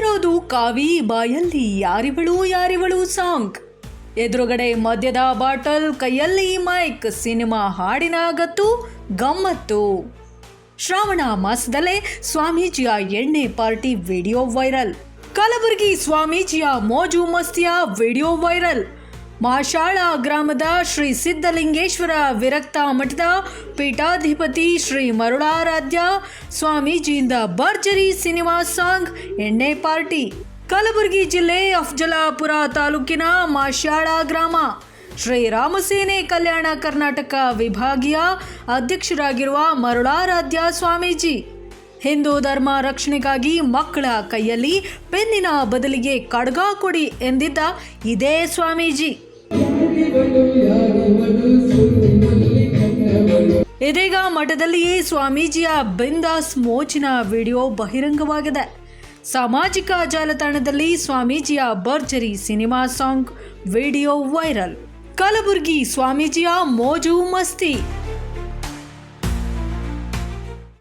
ಬಂದಿರೋದು ಕಾವಿ ಬಾಯಲ್ಲಿ ಯಾರಿವಳು ಸಾಂಗ್. ಎದುರುಗಡೆ ಮದ್ಯದ ಬಾಟಲ್, ಕೈಯಲ್ಲಿ ಮೈಕ್, ಸಿನಿಮಾ ಹಾಡಿನ ಗತ್ತು ಗಮ್ಮತ್ತು. ಶ್ರಾವಣ ಮಾಸದಲ್ಲೇ ಸ್ವಾಮೀಜಿಯ ಎಣ್ಣೆ ಪಾರ್ಟಿ ವಿಡಿಯೋ ವೈರಲ್. ಕಲಬುರಗಿ ಸ್ವಾಮೀಜಿಯ ಮೋಜು ಮಸ್ತಿಯ ವಿಡಿಯೋ ವೈರಲ್. ಮಾಶಾಳ ಗ್ರಾಮದ ಶ್ರೀ ಸಿದ್ಧಲಿಂಗೇಶ್ವರ ವಿರಕ್ತ ಮಠದ ಪೀಠಾಧಿಪತಿ ಶ್ರೀ ಮರುಳಾರಾಧ್ಯ ಸ್ವಾಮೀಜಿಯಿಂದ ಭರ್ಜರಿ ಸಿನಿಮಾ ಸಾಂಗ್ ಎಣ್ಣೆ ಪಾರ್ಟಿ. ಕಲಬುರಗಿ ಜಿಲ್ಲೆ ಅಫಜಲಾಪುರ ತಾಲೂಕಿನ ಮಾಶಾಳ ಗ್ರಾಮ. ಶ್ರೀರಾಮಸೇನೆ ಕಲ್ಯಾಣ ಕರ್ನಾಟಕ ವಿಭಾಗೀಯ ಅಧ್ಯಕ್ಷರಾಗಿರುವ ಮರುಳಾರಾಧ್ಯ ಸ್ವಾಮೀಜಿ ಹಿಂದೂ ಧರ್ಮ ರಕ್ಷಣೆಗಾಗಿ ಮಕ್ಕಳ ಕೈಯಲ್ಲಿ ಪೆನ್ನಿನ ಬದಲಿಗೆ ಖಡ್ಗ ಕೊಡಿ ಎಂದಿದ್ದ ಇದೇ ಸ್ವಾಮೀಜಿ. ಇದೀಗ ಮಠದಲ್ಲಿಯೇ ಸ್ವಾಮೀಜಿಯ ಬಿಂದಾಸ್ ಮೋಜಿನ ವಿಡಿಯೋ ಬಹಿರಂಗವಾಗಿದೆ. ಸಾಮಾಜಿಕ ಜಾಲತಾಣದಲ್ಲಿ ಸ್ವಾಮೀಜಿಯ ಭರ್ಜರಿ cinema song video viral. Kalaburagi ಸ್ವಾಮೀಜಿಯ ಮೋಜು ಮಸ್ತಿ.